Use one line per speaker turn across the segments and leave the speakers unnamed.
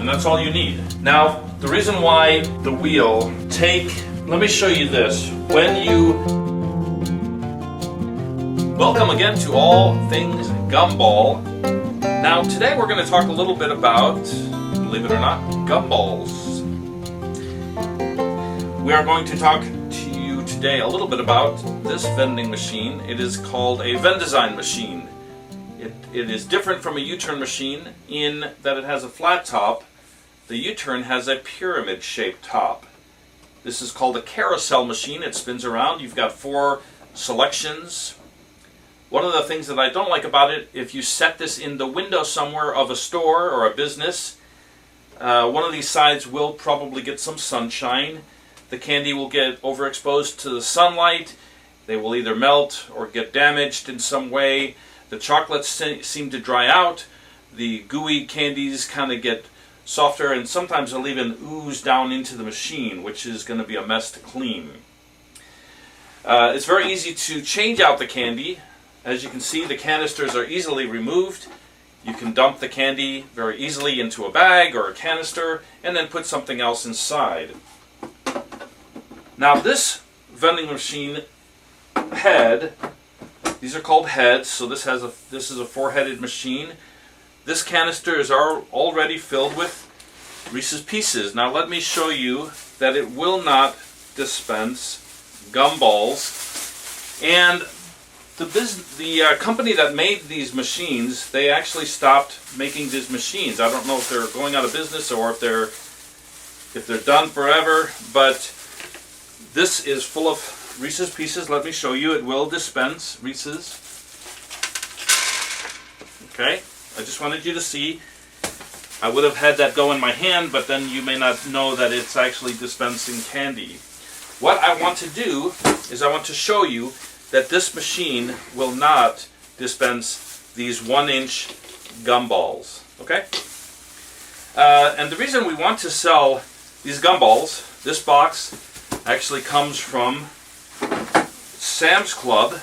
and that's all you need. Now, the reason why the wheel let me show you this. Welcome again to All Things Gumball. Now, today we're going to talk a little bit about, believe it or not, gumballs. We are going to talk to you today a little bit about this vending machine. It is called a Vendesign machine. It is different from a U-turn machine in that it has a flat top. The U-turn has a pyramid-shaped top. This is called a carousel machine. It spins around. You've got 4 selections. One of the things that I don't like about it, if you set this in the window somewhere of a store or a business, one of these sides will probably get some sunshine. The candy will get overexposed to the sunlight. They will either melt or get damaged in some way. The chocolates seem to dry out. The gooey candies kind of get softer, and sometimes they'll even ooze down into the machine, which is going to be a mess to clean. It's very easy to change out the candy. As you can see, the canisters are easily removed. You can dump the candy very easily into a bag or a canister and then put something else inside. Now, this vending machine head, these are called heads, so this is a 4-headed machine. This canister is already filled with Reese's Pieces. Now let me show you that it will not dispense gumballs. And the company that made these machines, they actually stopped making these machines. I don't know if they're going out of business or if they're done forever, but this is full of Reese's Pieces. Let me show you. It will dispense Reese's. Okay, I just wanted you to see. I would have had that go in my hand, but then you may not know that it's actually dispensing candy. What I want to do is I want to show you that this machine will not dispense these 1-inch gumballs. Okay? And the reason we want to sell these gumballs, this box actually comes from Sam's Club,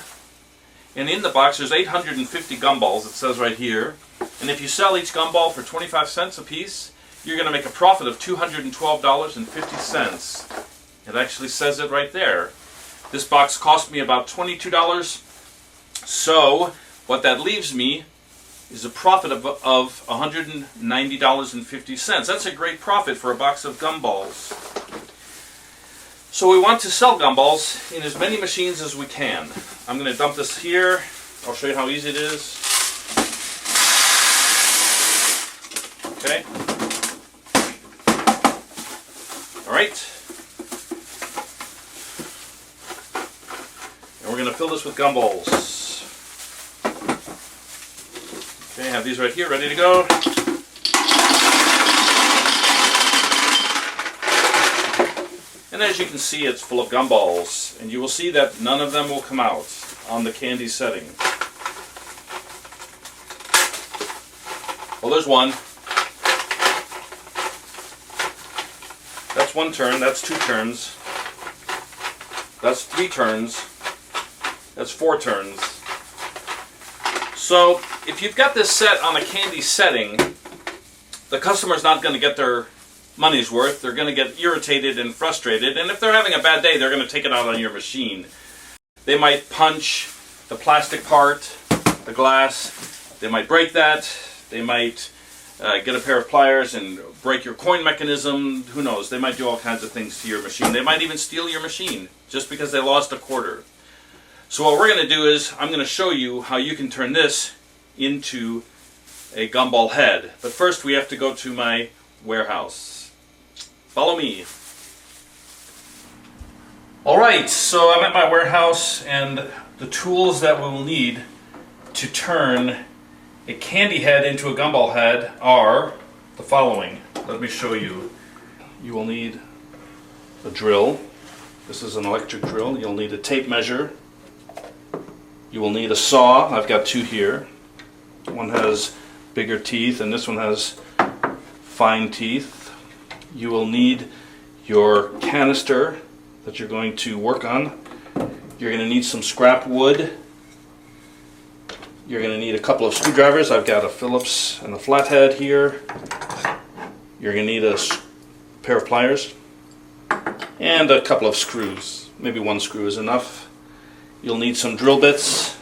and in the box there's 850 gumballs, it says right here, and if you sell each gumball for 25 cents a piece, you're going to make a profit of $212.50. It actually says it right there. This box cost me about $22, so what that leaves me is a profit of $190.50. That's a great profit for a box of gumballs. So we want to sell gumballs in as many machines as we can. I'm going to dump this here. I'll show you how easy it is. Okay. All right. And we're going to fill this with gumballs. Okay, I have these right here, ready to go. And as you can see, it's full of gumballs, and you will see that none of them will come out on the candy setting. Well, there's one. That's 1 turn, that's 2 turns. That's 3 turns. That's 4 turns. So, if you've got this set on a candy setting, the customer's not going to get their money's worth. They're going to get irritated and frustrated, and if they're having a bad day, they're going to take it out on your machine. They might punch the plastic part, the glass. They might break that. They might get a pair of pliers and break your coin mechanism. Who knows? They might do all kinds of things to your machine. They might even steal your machine just because they lost a quarter. So what we're going to do is I'm going to show you how you can turn this into a gumball head. But first we have to go to my warehouse. Follow me. Alright, so I'm at my warehouse, and the tools that we will need to turn a candy head into a gumball head are the following. Let me show you. You will need a drill. This is an electric drill. You'll need a tape measure. You will need a saw. I've got 2 here. One has bigger teeth and this one has fine teeth. You will need your canister that you're going to work on. You're going to need some scrap wood. You're going to need a couple of screwdrivers. I've got a Phillips and a flathead here. You're going to need a pair of pliers and a couple of screws. Maybe one screw is enough. You'll need some drill bits,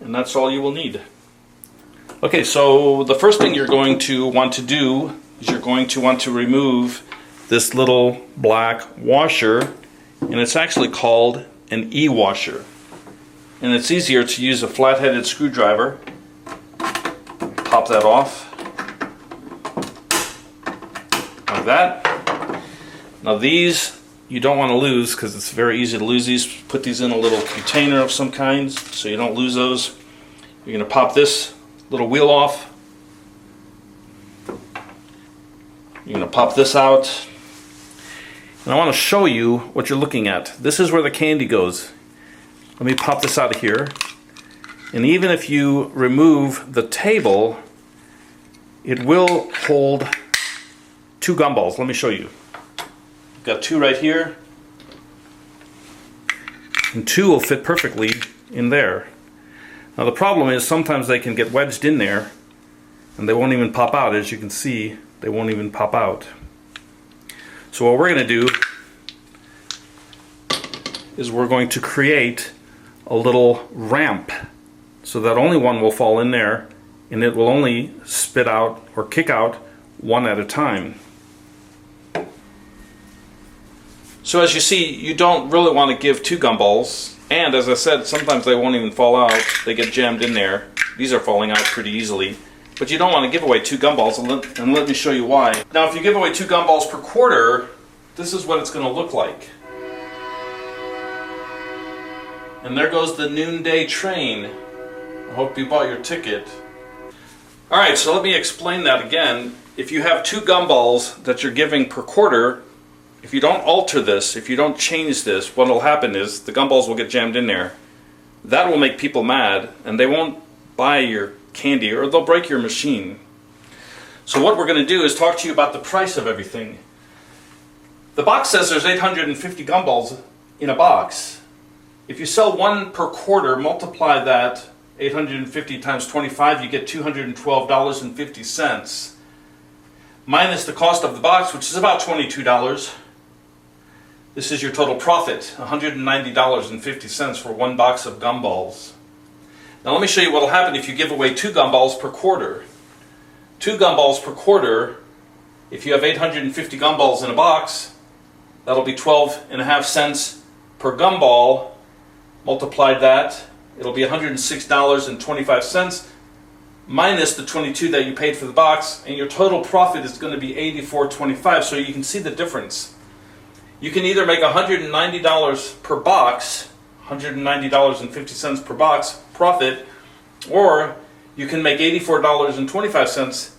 and that's all you will need. Okay, so the first thing you're going to want to do is you're going to want to remove this little black washer, and it's actually called an E-washer. And it's easier to use a flat-headed screwdriver. Pop that off. Like that. Now these you don't want to lose because it's very easy to lose these. Put these in a little container of some kind so you don't lose those. You're going to pop this little wheel off. You're going to pop this out. And I want to show you what you're looking at. This is where the candy goes. Let me pop this out of here. And even if you remove the table, it will hold 2 gumballs. Let me show you. Got 2 right here. And 2 will fit perfectly in there. Now the problem is sometimes they can get wedged in there and they won't even pop out. As you can see, they won't even pop out. So what we're going to do is we're going to create a little ramp so that only one will fall in there and it will only spit out or kick out one at a time. So as you see, you don't really want to give 2 gumballs, and as I said, sometimes they won't even fall out. They get jammed in there. These are falling out pretty easily. But you don't want to give away 2 gumballs, and let me show you why. Now if you give away 2 gumballs per quarter, this is what it's going to look like. And there goes the noonday train. I hope you bought your ticket. Alright, so let me explain that again. If you have 2 gumballs that you're giving per quarter, if you don't alter this, if you don't change this, what will happen is the gumballs will get jammed in there. That will make people mad, and they won't buy your candy, or they'll break your machine. So what we're going to do is talk to you about the price of everything. The box says there's 850 gumballs in a box. If you sell 1 per quarter, multiply that 850 times 25, you get $212.50. Minus the cost of the box, which is about $22. This is your total profit, $190.50 for 1 box of gumballs. Now let me show you what will happen if you give away 2 gumballs per quarter. 2 gumballs per quarter, if you have 850 gumballs in a box, that'll be 12.5 cents per gumball. Multiply that, it'll be $106.25 minus the 22 that you paid for the box, and your total profit is going to be $84.25. So you can see the difference. You can either make $190 per box, $190.50 per box profit, or you can make $84.25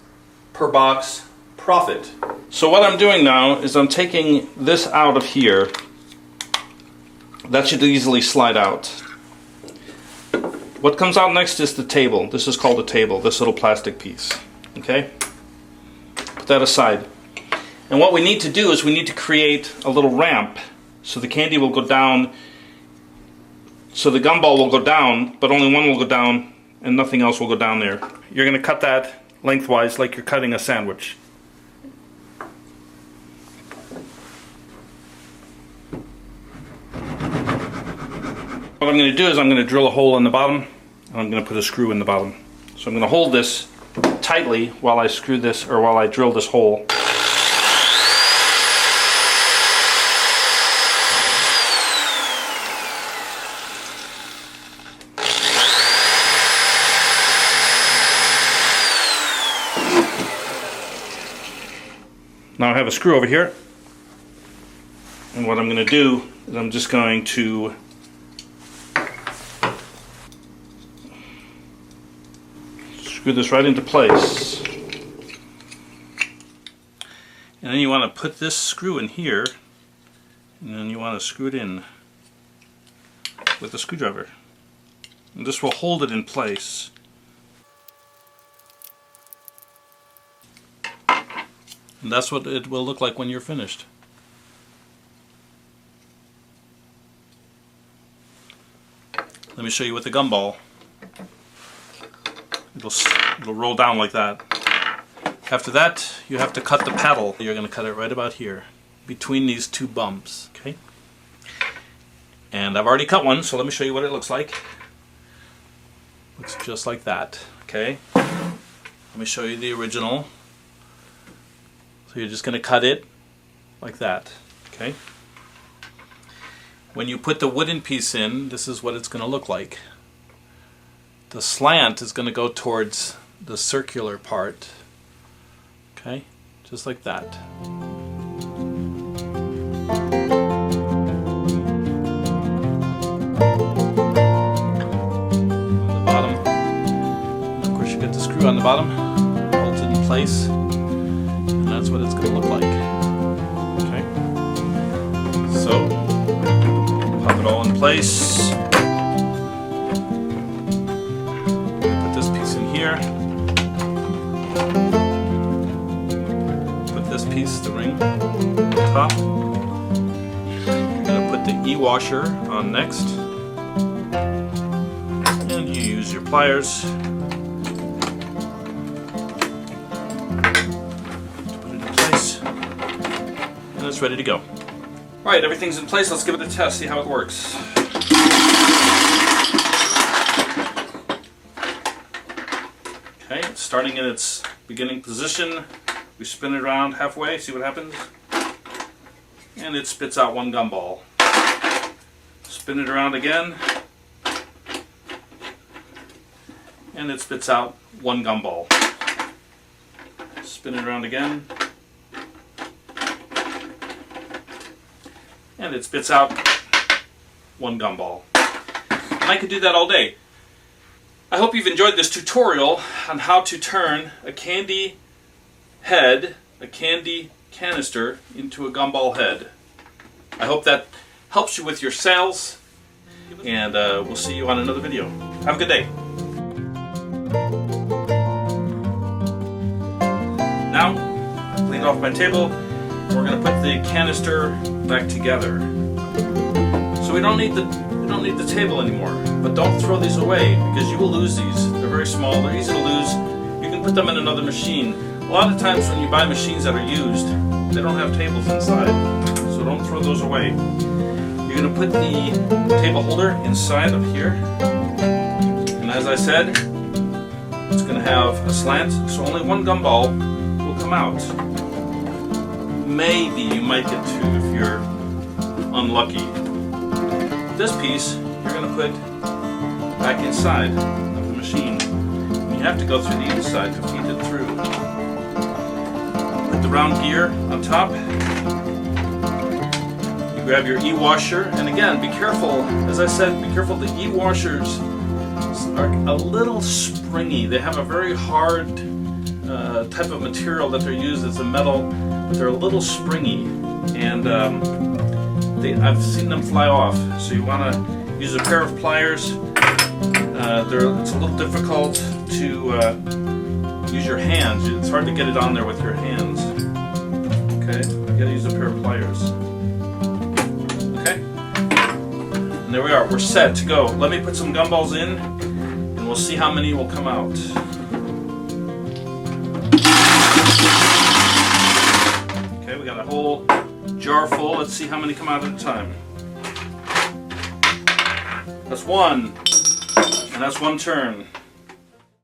per box profit. So what I'm doing now is I'm taking this out of here. That should easily slide out. What comes out next is the table. This is called a table, this little plastic piece. Okay? Put that aside. And what we need to do is we need to create a little ramp so the candy will go down, so the gumball will go down, but only one will go down and nothing else will go down there. You're going to cut that lengthwise like you're cutting a sandwich. What I'm going to do is I'm going to drill a hole in the bottom and I'm going to put a screw in the bottom. So I'm going to hold this tightly while I screw this, or while I drill this hole. Now I have a screw over here, and what I'm going to do is I'm just going to screw this right into place. And then you want to put this screw in here, and then you want to screw it in with a screwdriver. And this will hold it in place. And that's what it will look like when you're finished. Let me show you with the gumball. It'll roll down like that. After that, you have to cut the paddle. You're going to cut it right about here, between these two bumps. Okay. And I've already cut one, so let me show you what it looks like. Looks just like that. Okay. Let me show you the original. So you're just going to cut it like that. Okay. When you put the wooden piece in, this is what it's going to look like. The slant is going to go towards the circular part. Okay, just like that. On the bottom, and of course you get the screw on the bottom, holds it in place, and that's what it's going to look like. Okay, so pop it all in place. Put this piece in here. Put this piece, the ring, on top. You're going to put the E-washer on next. And you use your pliers to put it in place. And it's ready to go. Alright, everything's in place. Let's give it a test, see how it works. Okay, it's starting in its beginning position. We spin it around halfway, see what happens. And it spits out one gumball. Spin it around again. And it spits out one gumball. Spin it around again. And it spits out one gumball. And I could do that all day. I hope you've enjoyed this tutorial on how to turn a candy head, a candy canister, into a gumball head. I hope that helps you with your sales, and we'll see you on another video. Have a good day. Now, I've cleaned off my table. We're going to put the canister back together. So we don't need the table anymore. But don't throw these away, because you will lose these. They're very small, they're easy to lose. You can put them in another machine. A lot of times when you buy machines that are used, they don't have tables inside. So don't throw those away. You're going to put the table holder inside of here. And as I said, it's going to have a slant, so only one gumball will come out. Maybe you might get two if you're unlucky. This piece you're going to put back inside of the machine. And you have to go through the inside to feed it through. Put the round gear on top. You grab your E-washer, and again, be careful, as I said, be careful. The E-washers are a little springy. They have a very hard type of material that they're used as a metal, but they're a little springy, and I've seen them fly off. So you want to use a pair of pliers. It's a little difficult to use your hands. It's hard to get it on there with your hands. Okay, you got to use a pair of pliers. Okay, and there we are. We're set to go. Let me put some gumballs in, and we'll see how many will come out. Okay, we got a whole jar full. Let's see how many come out at a time. That's one, and that's one turn.